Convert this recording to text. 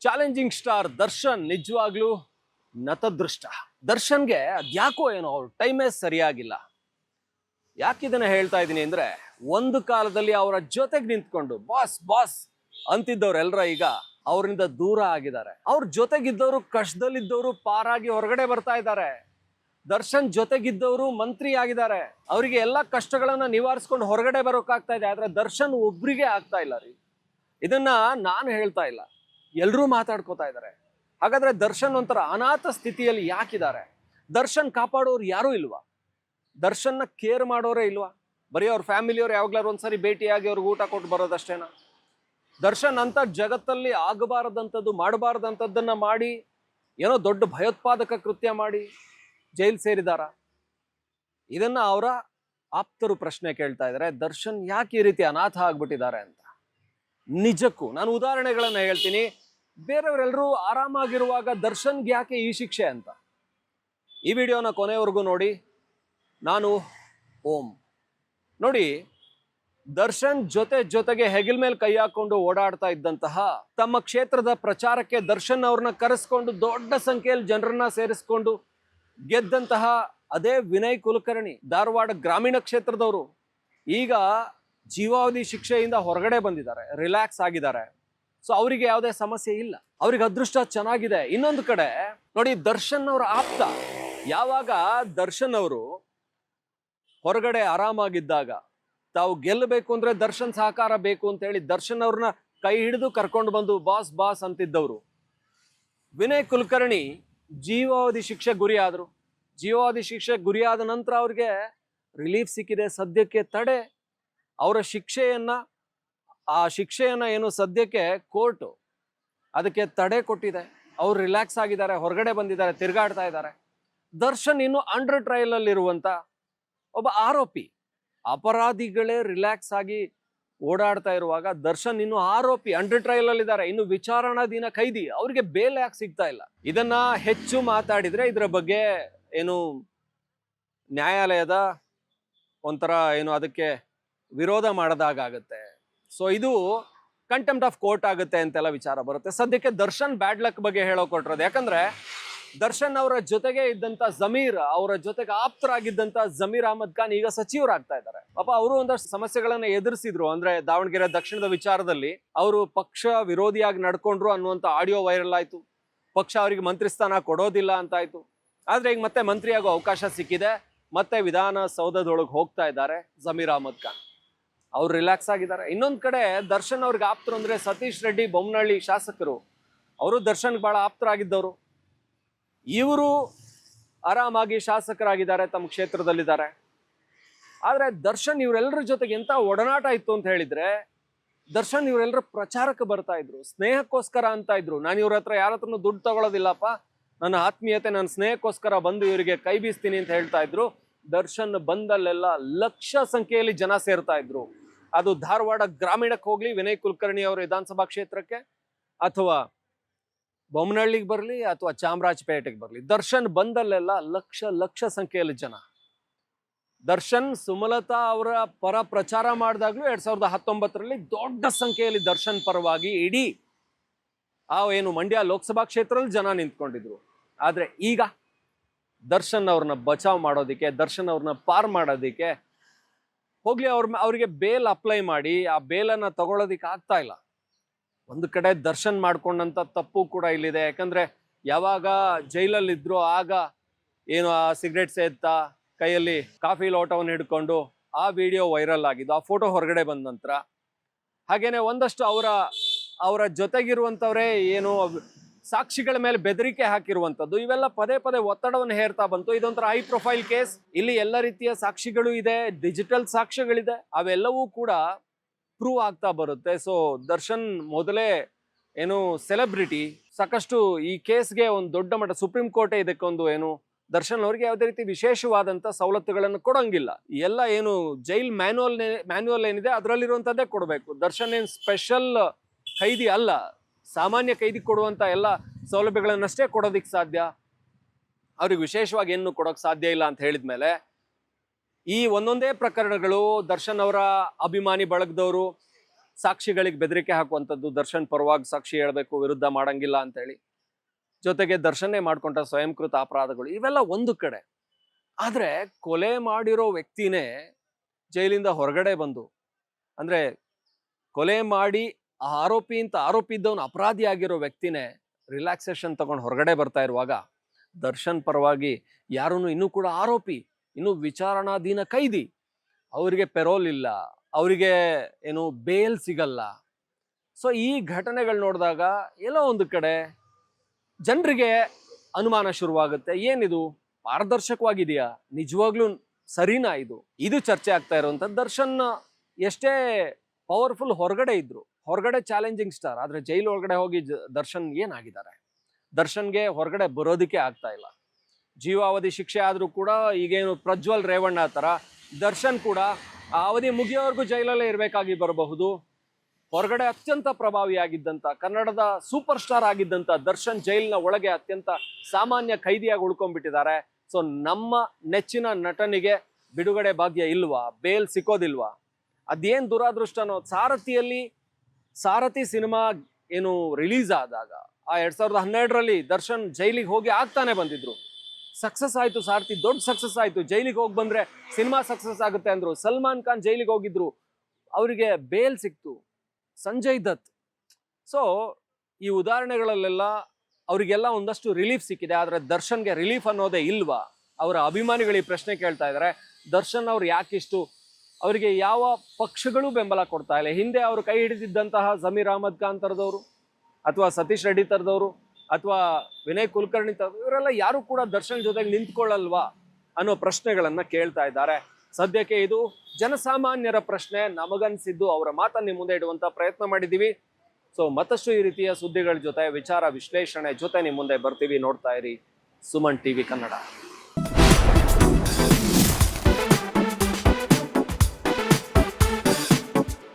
Challenging star Darshan ನಿಜವಾಗ್ಲೂ ನತದೃಷ್ಟ. ದರ್ಶನ್ಗೆ ಅದ್ಯಾಕೋ ಏನೋ ಅವ್ರ ಟೈಮೇ ಸರಿಯಾಗಿಲ್ಲ. ಯಾಕಿದನ್ನ ಹೇಳ್ತಾ ಇದ್ದೀನಿ ಅಂದ್ರೆ, ಒಂದು ಕಾಲದಲ್ಲಿ ಅವರ ಜೊತೆಗೆ ನಿಂತ್ಕೊಂಡು ಬಾಸ್ ಬಾಸ್ ಅಂತಿದ್ದವ್ರೆಲ್ಲರ ಈಗ ಅವರಿಂದ ದೂರ ಆಗಿದ್ದಾರೆ. ಅವ್ರ ಜೊತೆಗಿದ್ದವರು ಕಷ್ಟದಲ್ಲಿದ್ದವರು ಪಾರಾಗಿ ಹೊರಗಡೆ ಬರ್ತಾ ಇದ್ದಾರೆ. ದರ್ಶನ್ ಜೊತೆಗಿದ್ದವರು ಮಂತ್ರಿ ಆಗಿದ್ದಾರೆ. ಅವರಿಗೆ ಎಲ್ಲ ಕಷ್ಟಗಳನ್ನ ನಿವಾರಿಸ್ಕೊಂಡು ಹೊರಗಡೆ ಬರೋಕ್ಕಾಗ್ತಾ ಇದೆ. ಆದ್ರೆ ದರ್ಶನ್ ಒಬ್ರಿಗೆ ಆಗ್ತಾ ಇಲ್ಲ ರೀ. ಇದನ್ನ ನಾನು ಹೇಳ್ತಾ ಇಲ್ಲ, ಎಲ್ರೂ ಮಾತಾಡ್ಕೋತಾ ಇದ್ದಾರೆ. ಹಾಗಾದ್ರೆ ದರ್ಶನ್ ಒಂಥರ ಅನಾಥ ಸ್ಥಿತಿಯಲ್ಲಿ ಯಾಕಿದ್ದಾರೆ? ದರ್ಶನ್ ಕಾಪಾಡೋರು ಯಾರೂ ಇಲ್ವಾ? ದರ್ಶನ್ನ ಕೇರ್ ಮಾಡೋರೇ ಇಲ್ವಾ? ಬರೀ ಅವ್ರ ಫ್ಯಾಮಿಲಿಯವ್ರು ಯಾವಾಗ್ಲಾರು ಒಂದ್ಸರಿ ಭೇಟಿಯಾಗಿ ಅವ್ರಿಗೆ ಊಟ ಕೊಟ್ಟು ಬರೋದಷ್ಟೇನಾ? ದರ್ಶನ್ ಅಂತ ಜಗತ್ತಲ್ಲಿ ಆಗಬಾರದಂಥದ್ದು ಮಾಡಬಾರದಂಥದ್ದನ್ನ ಮಾಡಿ ಏನೋ ದೊಡ್ಡ ಭಯೋತ್ಪಾದಕ ಕೃತ್ಯ ಮಾಡಿ ಜೈಲ್ ಸೇರಿದಾರ? ಇದನ್ನ ಅವರ ಆಪ್ತರು ಪ್ರಶ್ನೆ ಕೇಳ್ತಾ ಇದ್ದಾರೆ. ದರ್ಶನ್ ಯಾಕೆ ಈ ರೀತಿ ಅನಾಥ ಆಗ್ಬಿಟ್ಟಿದ್ದಾರೆ ಅಂತ. ನಿಜಕ್ಕೂ ನಾನು ಉದಾಹರಣೆಗಳನ್ನ ಹೇಳ್ತೀನಿ. ಬೇರೆಯವರೆಲ್ಲರೂ ಆರಾಮಾಗಿರುವಾಗ ದರ್ಶನ್ಗೆ ಯಾಕೆ ಈ ಶಿಕ್ಷೆ ಅಂತ. ಈ ವಿಡಿಯೋನ ಕೊನೆವರೆಗೂ ನೋಡಿ. ನಾನು ಓಂ. ನೋಡಿ, ದರ್ಶನ್ ಜೊತೆಗೆ ಹೆಗಲ್ ಮೇಲೆ ಕೈ ಹಾಕೊಂಡು ಓಡಾಡ್ತಾ ಇದ್ದಂತಹ ತಮ್ಮ ಕ್ಷೇತ್ರದ ಪ್ರಚಾರಕ್ಕೆ ದರ್ಶನ್ ಅವ್ರನ್ನ ಕರೆಸ್ಕೊಂಡು ದೊಡ್ಡ ಸಂಖ್ಯೆಯಲ್ಲಿ ಜನರನ್ನ ಸೇರಿಸ್ಕೊಂಡು ಗೆದ್ದಂತಹ ಅದೇ ವಿನಯ್ ಕುಲಕರ್ಣಿ, ಧಾರವಾಡ ಗ್ರಾಮೀಣ ಕ್ಷೇತ್ರದವರು, ಈಗ ಜೀವಾವಧಿ ಶಿಕ್ಷೆಯಿಂದ ಹೊರಗಡೆ ಬಂದಿದ್ದಾರೆ, ರಿಲ್ಯಾಕ್ಸ್ ಆಗಿದ್ದಾರೆ. ಸೊ ಅವರಿಗೆ ಯಾವುದೇ ಸಮಸ್ಯೆ ಇಲ್ಲ, ಅವ್ರಿಗೆ ಅದೃಷ್ಟ ಚೆನ್ನಾಗಿದೆ. ಇನ್ನೊಂದು ಕಡೆ ನೋಡಿ, ದರ್ಶನ್ ಅವರ ಆಪ್ತ, ಯಾವಾಗ ದರ್ಶನ್ ಅವರು ಹೊರಗಡೆ ಆರಾಮಾಗಿದ್ದಾಗ ತಾವು ಗೆಲ್ಲಬೇಕು ಅಂದ್ರೆ ದರ್ಶನ್ ಸಹಕಾರ ಬೇಕು ಅಂತ ಹೇಳಿ ದರ್ಶನ್ ಅವ್ರನ್ನ ಕೈ ಹಿಡಿದು ಕರ್ಕೊಂಡು ಬಂದು ಬಾಸ್ ಬಾಸ್ ಅಂತಿದ್ದವರು ವಿನಯ್ ಕುಲಕರ್ಣಿ ಜೀವಾವಧಿ ಶಿಕ್ಷೆ ಗುರಿ ಆದ್ರು. ಜೀವಾವಧಿ ಶಿಕ್ಷೆ ಗುರಿಯಾದ ನಂತರ ಅವ್ರಿಗೆ ರಿಲೀಫ್ ಸಿಕ್ಕಿದೆ. ಸದ್ಯಕ್ಕೆ ತಡೆ, ಅವರ ಆ ಶಿಕ್ಷೆಯನ್ನ ಏನು ಸದ್ಯಕ್ಕೆ ಕೋರ್ಟ್ ಅದಕ್ಕೆ ತಡೆ ಕೊಟ್ಟಿದೆ. ಅವ್ರು ರಿಲ್ಯಾಕ್ಸ್ ಆಗಿದ್ದಾರೆ, ಹೊರಗಡೆ ಬಂದಿದ್ದಾರೆ, ತಿರುಗಾಡ್ತಾ ಇದ್ದಾರೆ. ದರ್ಶನ್ ಇನ್ನು ಅಂಡರ್ ಟ್ರಯಲ್ ಅಲ್ಲಿ ಇರುವಂತ ಒಬ್ಬ ಆರೋಪಿ. ಅಪರಾಧಿಗಳೇ ರಿಲ್ಯಾಕ್ಸ್ ಆಗಿ ಓಡಾಡ್ತಾ ಇರುವಾಗ ದರ್ಶನ್ ಇನ್ನು ಆರೋಪಿ, ಅಂಡರ್ ಟ್ರಯಲ್ ಅಲ್ಲಿ ಇದ್ದಾರೆ, ಇನ್ನು ವಿಚಾರಣಾಧೀನ ಖೈದಿ. ಅವ್ರಿಗೆ ಬೇಲ್ ಯಾಕೆ ಸಿಗ್ತಾ ಇಲ್ಲ? ಇದನ್ನ ಹೆಚ್ಚು ಮಾತಾಡಿದ್ರೆ ಇದ್ರ ಬಗ್ಗೆ ಏನು ನ್ಯಾಯಾಲಯದ ಒಂಥರ ಏನು ಅದಕ್ಕೆ ವಿರೋಧ ಮಾಡದಾಗುತ್ತೆ. ಸೊ ಇದು ಕಂಟೆಂಪ್ಟ್ ಆಫ್ ಕೋರ್ಟ್ ಆಗುತ್ತೆ ಅಂತೆಲ್ಲ ವಿಚಾರ ಬರುತ್ತೆ. ಸದ್ಯಕ್ಕೆ ದರ್ಶನ್ ಬ್ಯಾಡ್ ಲಕ್ ಬಗ್ಗೆ ಹೇಳೋಕೊಟ್ಟಿರೋದು. ಯಾಕಂದ್ರೆ ದರ್ಶನ್ ಅವರ ಜೊತೆಗೆ ಇದ್ದಂತ ಜಮೀರ್, ಅವರ ಜೊತೆಗೆ ಆಪ್ತರಾಗಿದ್ದಂತ ಜಮೀರ್ ಅಹಮದ್ ಖಾನ್ ಈಗ ಸಚಿವರಾಗ್ತಾ ಇದ್ದಾರೆ. ಪಾಪ ಅವರು ಒಂದಷ್ಟು ಸಮಸ್ಯೆಗಳನ್ನ ಎದುರಿಸಿದ್ರು. ಅಂದ್ರೆ ದಾವಣಗೆರೆ ದಕ್ಷಿಣದ ವಿಚಾರದಲ್ಲಿ ಅವರು ಪಕ್ಷ ವಿರೋಧಿಯಾಗಿ ನಡ್ಕೊಂಡ್ರು ಅನ್ನುವಂತ ಆಡಿಯೋ ವೈರಲ್ ಆಯ್ತು. ಪಕ್ಷ ಅವರಿಗೆ ಮಂತ್ರಿ ಸ್ಥಾನ ಕೊಡೋದಿಲ್ಲ ಅಂತ ಆಯ್ತು. ಆದ್ರೆ ಈಗ ಮತ್ತೆ ಮಂತ್ರಿ ಆಗೋ ಅವಕಾಶ ಸಿಕ್ಕಿದೆ. ಮತ್ತೆ ವಿಧಾನಸೌಧದೊಳಗೆ ಹೋಗ್ತಾ ಇದ್ದಾರೆ ಜಮೀರ್ ಅಹಮದ್ ಖಾನ್. ಅವ್ರು ರಿಲ್ಯಾಕ್ಸ್ ಆಗಿದ್ದಾರೆ. ಇನ್ನೊಂದ್ ಕಡೆ ದರ್ಶನ್ ಅವ್ರಿಗೆ ಆಪ್ತರು ಅಂದ್ರೆ ಸತೀಶ್ ರೆಡ್ಡಿ ಬೊಮ್ಮನಹಳ್ಳಿ ಶಾಸಕರು, ಅವರು ದರ್ಶನ್ ಬಹಳ ಆಪ್ತರಾಗಿದ್ದವರು. ಇವರು ಆರಾಮಾಗಿ ಶಾಸಕರಾಗಿದ್ದಾರೆ, ತಮ್ಮ ಕ್ಷೇತ್ರದಲ್ಲಿದ್ದಾರೆ. ಆದ್ರೆ ದರ್ಶನ್ ಇವರೆಲ್ಲರ ಜೊತೆಗೆ ಎಂತ ಒಡನಾಟ ಇತ್ತು ಅಂತ ಹೇಳಿದ್ರೆ, ದರ್ಶನ್ ಇವರೆಲ್ಲರ ಪ್ರಚಾರಕ್ಕೆ ಬರ್ತಾ ಇದ್ರು, ಸ್ನೇಹಕ್ಕೋಸ್ಕರ ಅಂತ ಇದ್ರು. ನಾನು ಇವ್ರ ಹತ್ರ ಯಾರ ಹತ್ರನೂ ದುಡ್ಡು ತಗೊಳ್ಳೋದಿಲ್ಲಪ್ಪ, ನನ್ನ ಆತ್ಮೀಯತೆ, ನನ್ನ ಸ್ನೇಹಕ್ಕೋಸ್ಕರ ಬಂದು ಇವರಿಗೆ ಕೈ ಬೀಸ್ತೀನಿ ಅಂತ ಹೇಳ್ತಾ ಇದ್ರು. ದರ್ಶನ್ ಬಂದಲ್ಲೆಲ್ಲ ಲಕ್ಷ ಸಂಖ್ಯೆಯಲ್ಲಿ ಜನ ಸೇರ್ತಾ ಇದ್ರು. ಅದು ಧಾರವಾಡ ಗ್ರಾಮೀಣಕ್ಕೆ ಹೋಗ್ಲಿ, ವಿನಯ್ ಕುಲಕರ್ಣಿ ಅವರ ವಿಧಾನಸಭಾ ಕ್ಷೇತ್ರಕ್ಕೆ, ಅಥವಾ ಬೊಮ್ಮನಹಳ್ಳಿಗೆ ಬರಲಿ, ಅಥವಾ ಚಾಮರಾಜಪೇಟೆಗೆ ಬರಲಿ, ದರ್ಶನ್ ಬಂದಲ್ಲೆಲ್ಲ ಲಕ್ಷ ಸಂಖ್ಯೆಯಲ್ಲಿ ಜನ. ದರ್ಶನ್ ಸುಮಲತಾ ಅವರ ಪರ ಪ್ರಚಾರ ಮಾಡಿದಾಗ್ಲೂ 2019ರಲ್ಲಿ ದೊಡ್ಡ ಸಂಖ್ಯೆಯಲ್ಲಿ ದರ್ಶನ್ ಪರವಾಗಿ ಇಡೀ ಏನು ಮಂಡ್ಯ ಲೋಕಸಭಾ ಕ್ಷೇತ್ರದಲ್ಲಿ ಜನ ನಿಂತ್ಕೊಂಡಿದ್ರು. ಆದ್ರೆ ಈಗ ದರ್ಶನ್ ಅವ್ರನ್ನ ಬಚಾವ್ ಮಾಡೋದಿಕ್ಕೆ, ದರ್ಶನ್ ಅವ್ರನ್ನ ಪಾರ್ ಮಾಡೋದಿಕ್ಕೆ ಹೋಗ್ಲಿ, ಅವ್ರಿಗೆ ಬೇಲ್ ಅಪ್ಲೈ ಮಾಡಿ ಆ ಬೇಲನ್ನ ತಗೊಳ್ಳೋದಿಕ್ಕೆ ಆಗ್ತಾ ಇಲ್ಲ. ಒಂದು ಕಡೆ ದರ್ಶನ್ ಮಾಡ್ಕೊಂಡಂತ ತಪ್ಪು ಕೂಡ ಇಲ್ಲಿದೆ. ಯಾಕಂದ್ರೆ ಯಾವಾಗ ಜೈಲಲ್ಲಿದ್ರು ಆಗ ಏನು ಆ ಸಿಗರೇಟ್ ಸೇದ್ತಾ ಕೈಯಲ್ಲಿ ಕಾಫಿ ಲೋಟವನ್ನು ಹಿಡ್ಕೊಂಡು ಆ ವಿಡಿಯೋ ವೈರಲ್ ಆಗಿದ್ದು, ಆ ಫೋಟೋ ಹೊರಗಡೆ ಬಂದ ನಂತರ. ಹಾಗೇನೆ ಒಂದಷ್ಟು ಅವರ ಜೊತೆಗಿರುವಂತವ್ರೆ ಏನು ಸಾಕ್ಷಿಗಳ ಮೇಲೆ ಬೆದರಿಕೆ ಹಾಕಿರುವಂತದ್ದು, ಇವೆಲ್ಲ ಪದೇ ಒತ್ತಡವನ್ನು ಹೇರ್ತಾ ಬಂತು. ಇದೊಂಥರ ಹೈ ಪ್ರೊಫೈಲ್ ಕೇಸ್. ಇಲ್ಲಿ ಎಲ್ಲ ರೀತಿಯ ಸಾಕ್ಷಿಗಳು ಇದೆ, ಡಿಜಿಟಲ್ ಸಾಕ್ಷ್ಯಗಳಿದೆ, ಅವೆಲ್ಲವೂ ಕೂಡ ಪ್ರೂವ್ ಆಗ್ತಾ ಬರುತ್ತೆ. ಸೊ ದರ್ಶನ್ ಮೊದಲೇ ಏನು ಸೆಲೆಬ್ರಿಟಿ, ಸಾಕಷ್ಟು ಈ ಕೇಸ್ಗೆ ಒಂದು ದೊಡ್ಡ ಮಟ್ಟ ಸುಪ್ರೀಂ ಕೋರ್ಟೇ ಇದಕ್ಕೊಂದು ಏನು ದರ್ಶನ್ ಅವ್ರಿಗೆ ಯಾವುದೇ ರೀತಿ ವಿಶೇಷವಾದಂತ ಸವಲತ್ತುಗಳನ್ನು ಕೊಡಂಗಿಲ್ಲ. ಎಲ್ಲ ಏನು ಜೈಲ್ ಮ್ಯಾನ್ಯುವಲ್ ಏನಿದೆ ಅದರಲ್ಲಿರುವಂತದ್ದೇ ಕೊಡಬೇಕು. ದರ್ಶನ್ ಏನ್ ಸ್ಪೆಷಲ್ ಖೈದಿ ಅಲ್ಲ, ಸಾಮಾನ್ಯ ಖೈದಿ ಕೊಡುವಂತ ಎಲ್ಲ ಸೌಲಭ್ಯಗಳನ್ನಷ್ಟೇ ಕೊಡೋದಿಕ್ ಸಾಧ್ಯ. ಅವ್ರಿಗೆ ವಿಶೇಷವಾಗಿ ಏನು ಕೊಡೋಕ್ ಸಾಧ್ಯ ಇಲ್ಲ ಅಂತ ಹೇಳಿದ್ಮೇಲೆ ಈ ಒಂದೊಂದೇ ಪ್ರಕರಣಗಳು ದರ್ಶನ್ ಅವರ ಅಭಿಮಾನಿ ಬಳಗದವರು ಸಾಕ್ಷಿಗಳಿಗೆ ಬೆದರಿಕೆ ಹಾಕುವಂಥದ್ದು, ದರ್ಶನ್ ಪರವಾಗಿ ಸಾಕ್ಷಿ ಹೇಳಬೇಕು, ವಿರುದ್ಧ ಮಾಡಂಗಿಲ್ಲ ಅಂತೇಳಿ, ಜೊತೆಗೆ ದರ್ಶನ್ನೇ ಮಾಡ್ಕೊಂಡ ಸ್ವಯಂಕೃತ ಅಪರಾಧಗಳು, ಇವೆಲ್ಲ ಒಂದು ಕಡೆ. ಆದ್ರೆ ಕೊಲೆ ಮಾಡಿರೋ ವ್ಯಕ್ತಿನೇ ಜೈಲಿಂದ ಹೊರಗಡೆ ಬಂದು, ಅಂದ್ರೆ ಕೊಲೆ ಮಾಡಿ ಆರೋಪಿ ಇದ್ದವನು ಅಪರಾಧಿ ಆಗಿರೋ ವ್ಯಕ್ತಿನೇ ರಿಲ್ಯಾಕ್ಸೇಷನ್ ತಗೊಂಡು ಹೊರಗಡೆ ಬರ್ತಾ ಇರುವಾಗ, ದರ್ಶನ್ ಪರವಾಗಿ ಯಾರನ್ನು ಇನ್ನೂ ಕೂಡ ಆರೋಪಿ, ಇನ್ನು ವಿಚಾರಣಾಧೀನ ಕೈದಿ, ಅವರಿಗೆ ಪೆರೋಲ್ ಇಲ್ಲ, ಅವರಿಗೆ ಏನು ಬೇಲ್ ಸಿಗಲ್ಲ. ಸೊ ಈ ಘಟನೆಗಳು ನೋಡಿದಾಗ ಎಲ್ಲೋ ಒಂದು ಕಡೆ ಜನರಿಗೆ ಅನುಮಾನ ಶುರುವಾಗುತ್ತೆ. ಏನಿದು ಪಾರದರ್ಶಕವಾಗಿದೆಯಾ, ನಿಜವಾಗ್ಲೂ ಸರಿನಾ ಇದು ಚರ್ಚೆ ಆಗ್ತಾ ಇರುವಂಥದ್ದು. ದರ್ಶನ್ ಎಷ್ಟೇ ಪವರ್ಫುಲ್ ಹೊರಗಡೆ ಇದ್ರು, ಹೊರಗಡೆ ಚಾಲೆಂಜಿಂಗ್ ಸ್ಟಾರ್, ಆದ್ರೆ ಜೈಲು ಒಳಗಡೆ ಹೋಗಿ ದರ್ಶನ್ ಏನಾಗಿದ್ದಾರೆ? ದರ್ಶನ್ಗೆ ಹೊರಗಡೆ ಬರೋದಕ್ಕೆ ಆಗ್ತಾ ಇಲ್ಲ. ಜೀವಾವಧಿ ಶಿಕ್ಷೆ ಆದ್ರೂ ಕೂಡ ಈಗೇನು ಪ್ರಜ್ವಲ್ ರೇವಣ್ಣ ತರ ದರ್ಶನ್ ಕೂಡ ಆ ಅವಧಿ ಮುಗಿಯೋವರೆಗೂ ಜೈಲಲ್ಲೇ ಇರಬೇಕಾಗಿ ಬರಬಹುದು. ಹೊರಗಡೆ ಅತ್ಯಂತ ಪ್ರಭಾವಿಯಾಗಿದ್ದಂತ, ಕನ್ನಡದ ಸೂಪರ್ ಸ್ಟಾರ್ ಆಗಿದ್ದಂತ ದರ್ಶನ್ ಜೈಲಿನ ಒಳಗೆ ಅತ್ಯಂತ ಸಾಮಾನ್ಯ ಖೈದಿಯಾಗಿ ಉಳ್ಕೊಂಡ್ಬಿಟ್ಟಿದ್ದಾರೆ. ಸೊ ನಮ್ಮ ನೆಚ್ಚಿನ ನಟನಿಗೆ ಬಿಡುಗಡೆ ಭಾಗ್ಯ ಇಲ್ವಾ, ಬೇಲ್ ಸಿಕ್ಕೋದಿಲ್ವಾ? ಅದೇನ್ ದುರಾದೃಷ್ಟನೋ. ಸಾರಥಿ ಸಿನಿಮಾ ಏನು ರಿಲೀಸ್ ಆದಾಗ ಆ 2012ರಲ್ಲಿ ದರ್ಶನ್ ಜೈಲಿಗೆ ಹೋಗಿ ಆಗ್ತಾನೆ ಬಂದಿದ್ರು. ಸಕ್ಸಸ್ ಆಯ್ತು, ಸಾರಥಿ ದೊಡ್ಡ ಸಕ್ಸಸ್ ಆಯ್ತು. ಜೈಲಿಗೆ ಹೋಗಿ ಬಂದ್ರೆ ಸಿನಿಮಾ ಸಕ್ಸಸ್ ಆಗುತ್ತೆ ಅಂದ್ರು. ಸಲ್ಮಾನ್ ಖಾನ್ ಜೈಲಿಗೆ ಹೋಗಿದ್ರು, ಅವರಿಗೆ ಬೇಲ್ ಸಿಕ್ತು. ಸಂಜಯ್ ದತ್. ಸೊ ಈ ಉದಾಹರಣೆಗಳಲ್ಲೆಲ್ಲ ಅವರಿಗೆಲ್ಲ ಒಂದಷ್ಟು ರಿಲೀಫ್ ಸಿಕ್ಕಿದೆ. ಆದ್ರೆ ದರ್ಶನ್ಗೆ ರಿಲೀಫ್ ಅನ್ನೋದೇ ಇಲ್ವಾ? ಅವರ ಅಭಿಮಾನಿಗಳಿಗೆ ಪ್ರಶ್ನೆ ಕೇಳ್ತಾ ಇದ್ದಾರೆ, ದರ್ಶನ್ ಅವ್ರು ಯಾಕಿಷ್ಟು, ಅವರಿಗೆ ಯಾವ ಪಕ್ಷಗಳು ಬೆಂಬಲ ಕೊಡ್ತಾ ಇಲ್ಲ? ಹಿಂದೆ ಅವರು ಕೈ ಹಿಡಿದಿದ್ದಂತಹ ಜಮೀರ್ ಅಹಮದ್ ಖಾನ್ ತರದವರು, ಅಥವಾ ಸತೀಶ್ ರೆಡ್ಡಿ ತರದವರು, ಅಥವಾ ವಿನಯ್ ಕುಲಕರ್ಣಿ ತರದವರು, ಇವರೆಲ್ಲ ಯಾರು ಕೂಡ ದರ್ಶನ್ ಜೊತೆಗೆ ನಿಂತ್ಕೊಳ್ಳಲ್ವಾ ಅನ್ನೋ ಪ್ರಶ್ನೆಗಳನ್ನ ಕೇಳ್ತಾ ಇದ್ದಾರೆ. ಸದ್ಯಕ್ಕೆ ಇದು ಜನಸಾಮಾನ್ಯರ ಪ್ರಶ್ನೆ. ನಮಗನ್ಸಿದ್ದು ಅವರ ಮಾತನ್ನ ನಿಮ್ಮ ಮುಂದೆ ಇಡುವಂತ ಪ್ರಯತ್ನ ಮಾಡಿದ್ದೀವಿ. ಸೊ ಮತ್ತಷ್ಟು ಈ ರೀತಿಯ ಸುದ್ದಿಗಳ ಜೊತೆ, ವಿಚಾರ ವಿಶ್ಲೇಷಣೆ ಜೊತೆ ನಿಮ್ಮ ಮುಂದೆ ಬರ್ತೀವಿ. ನೋಡ್ತಾ ಇರಿ ಸುಮನ್ ಟಿವಿ ಕನ್ನಡ.